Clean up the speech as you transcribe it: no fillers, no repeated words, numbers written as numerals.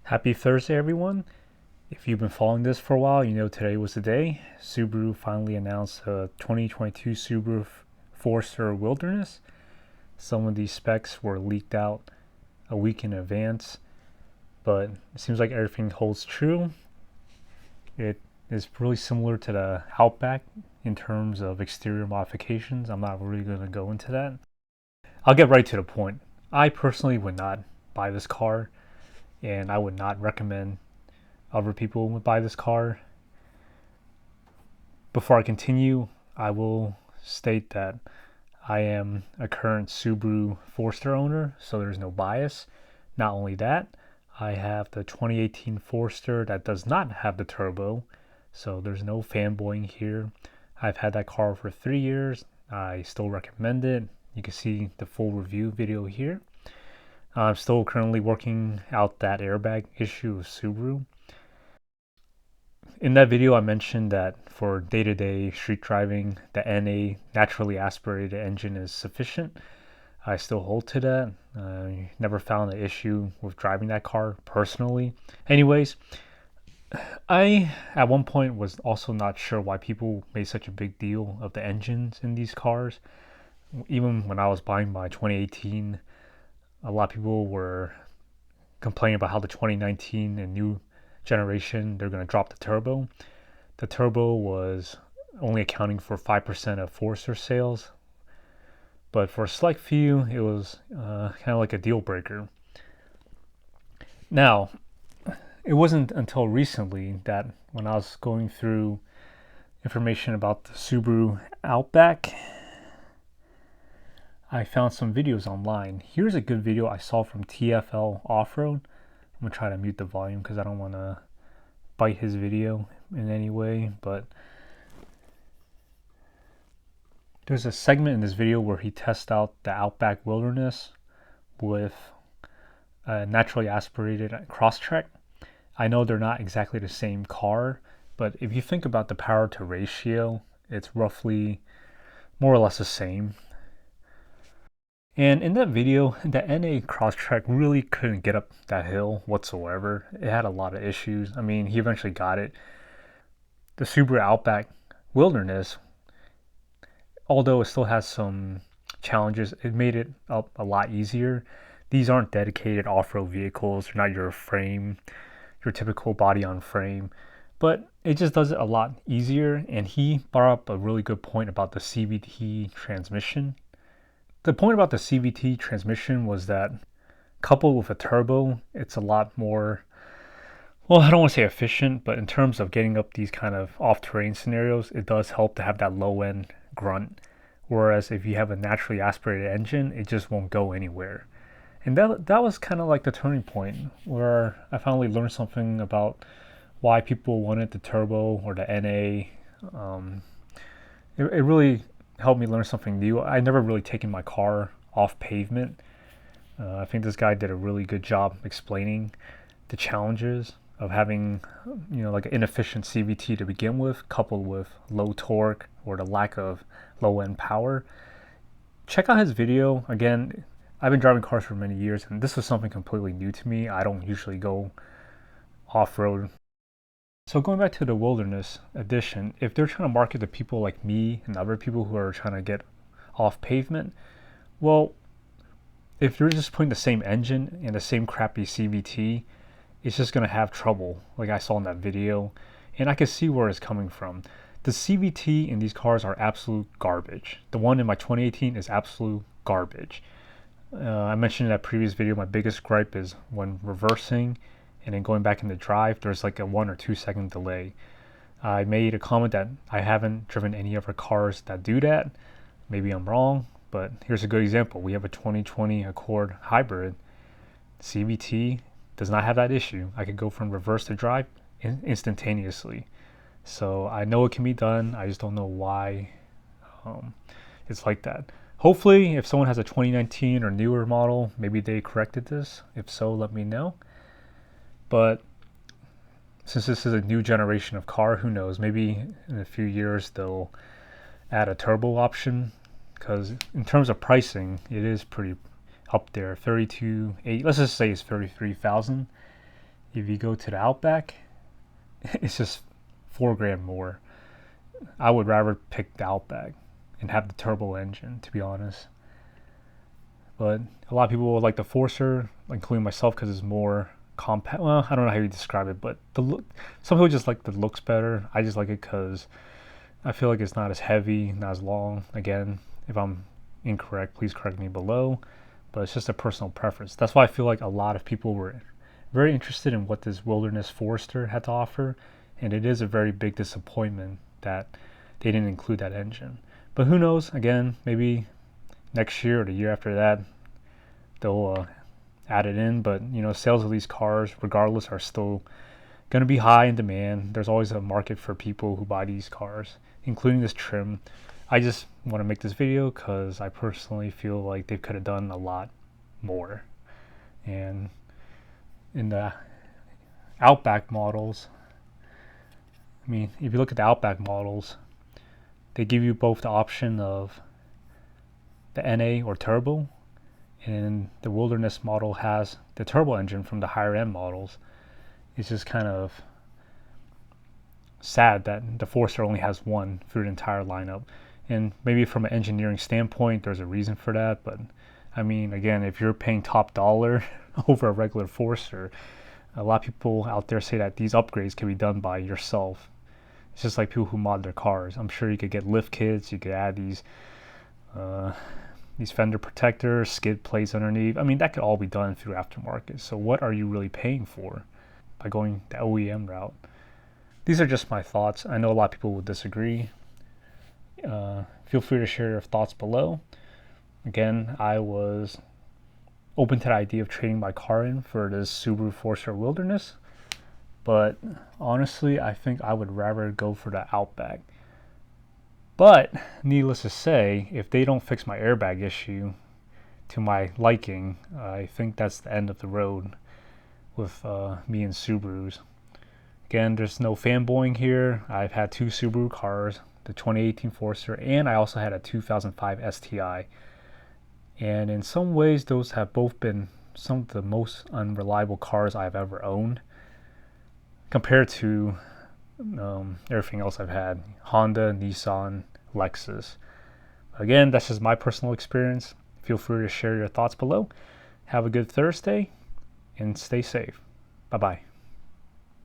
Happy Thursday, everyone. If you've been following this for a while, you know today was the day. Subaru finally announced a 2022 Subaru Forester Wilderness. Some of these specs were leaked out a week in advance, but it seems like everything holds true. It is really similar to the Outback in terms of exterior modifications. I'm not really going to go into that. I'll get right to the point. I personally would not buy this car, and I would not recommend other people would buy this car. Before I continue, I will state that I am a current Subaru Forester owner, so there's no bias. Not only that, I have the 2018 Forester that does not have the turbo, so there's no fanboying here. I've had that car for 3 years. I still recommend it. You can see the full review video here. I'm still currently working out that airbag issue with Subaru. In that video, I mentioned that for day-to-day street driving, the NA naturally aspirated engine is sufficient. I still hold to that. I never found an issue with driving that car personally. Anyways, I at one point was also not sure why people made such a big deal of the engines in these cars. Even when I was buying my 2018, a lot of people were complaining about how the 2019 and new generation they're going to drop the turbo. The turbo was only accounting for 5% of Forester sales, but for a select few it was kind of like a deal breaker. Now, it wasn't until recently that when I was going through information about the Subaru Outback, I found some videos online. Here's a good video I saw from TFL Off-Road. I'm gonna try to mute the volume because I don't want to bite his video in any way, but there's a segment in this video where he tests out the Outback Wilderness with a naturally aspirated Crosstrek. I know they're not exactly the same car, but if you think about the power to ratio, it's roughly more or less the same. And in that video, the NA Crosstrek really couldn't get up that hill whatsoever. It had a lot of issues. I mean, he eventually got it. The Subaru Outback Wilderness, although it still has some challenges, it made it up a lot easier. These aren't dedicated off-road vehicles. They're not your frame, your typical body on frame, but it just does it a lot easier. And he brought up a really good point about the CVT transmission. The point about the CVT transmission was that coupled with a turbo, it's a lot more, well, I don't want to say efficient, but in terms of getting up these kind of off-terrain scenarios, it does help to have that low-end grunt. Whereas if you have a naturally aspirated engine, it just won't go anywhere. And that was kind of like the turning point where I finally learned something about why people wanted the turbo or the NA. It really helped me learn something new. I never really taken my car off pavement. I think this guy did a really good job explaining the challenges of having, like an inefficient CVT to begin with, coupled with low torque or the lack of low-end power. Check out his video. Again, I've been driving cars for many years, and this was something completely new to me. I don't usually go off-road. So going back to the Wilderness Edition, if they're trying to market to people like me and other people who are trying to get off pavement, well, if they're just putting the same engine and the same crappy CVT, it's just going to have trouble, like I saw in that video. And I can see where it's coming from. The CVT in these cars are absolute garbage. The one in my 2018 is absolute garbage. I mentioned in that previous video, my biggest gripe is when reversing and then going back into drive, there's like a 1 or 2 second delay. I made a comment that I haven't driven any other cars that do that. Maybe I'm wrong, but here's a good example. We have a 2020 Accord Hybrid. CVT does not have that issue. I could go from reverse to drive instantaneously. So I know it can be done. I just don't know why it's like that. Hopefully, if someone has a 2019 or newer model, maybe they corrected this. If so, let me know. But since this is a new generation of car, who knows? Maybe in a few years they'll add a turbo option, because in terms of pricing, it is pretty up there. 32,800. Let's just say it's 33,000. if you go to the Outback, it's just $4 grand more. I would rather pick the Outback and have the turbo engine, to be honest. But a lot of people would like the Forester, including myself, because it's more compact. Well, I don't know how you describe it, but the look. Some people just like the looks better. I just like it because I feel like it's not as heavy, not as long. Again, if I'm incorrect, please correct me below. But it's just a personal preference. That's why I feel like a lot of people were very interested in what this Wilderness Forester had to offer, and it is a very big disappointment that they didn't include that engine. But who knows? Again, maybe next year or the year after that, they'll add it in. But sales of these cars, regardless, are still going to be high in demand. There's always a market for people who buy these cars, including this trim. I just want to make this video because I personally feel like they could have done a lot more. And in the Outback models, I mean, if you look at the Outback models, they give you both the option of the NA or turbo, and the Wilderness model has the turbo engine from the higher end models. It's just kind of sad that the Forester only has one through the entire lineup. And maybe from an engineering standpoint, there's a reason for that. But I mean, again, if you're paying top dollar over a regular Forester, a lot of people out there say that these upgrades can be done by yourself. It's just like people who mod their cars. I'm sure you could get lift kits, you could add these fender protectors, skid plates underneath. I mean, that could all be done through aftermarket. So what are you really paying for by going the OEM route? These are just my thoughts. I know a lot of people will disagree. Feel free to share your thoughts below. Again, I was open to the idea of trading my car in for this Subaru Forester Wilderness, but honestly, I think I would rather go for the Outback. But needless to say, if they don't fix my airbag issue to my liking, I think that's the end of the road with me and Subarus. Again, there's no fanboying here. I've had two Subaru cars, the 2018 Forester, and I also had a 2005 STI. And in some ways, those have both been some of the most unreliable cars I've ever owned compared to everything else I've had: Honda, Nissan, Lexus. Again, that's just my personal experience. Feel free to share your thoughts below. Have a good Thursday and stay safe. Bye-bye.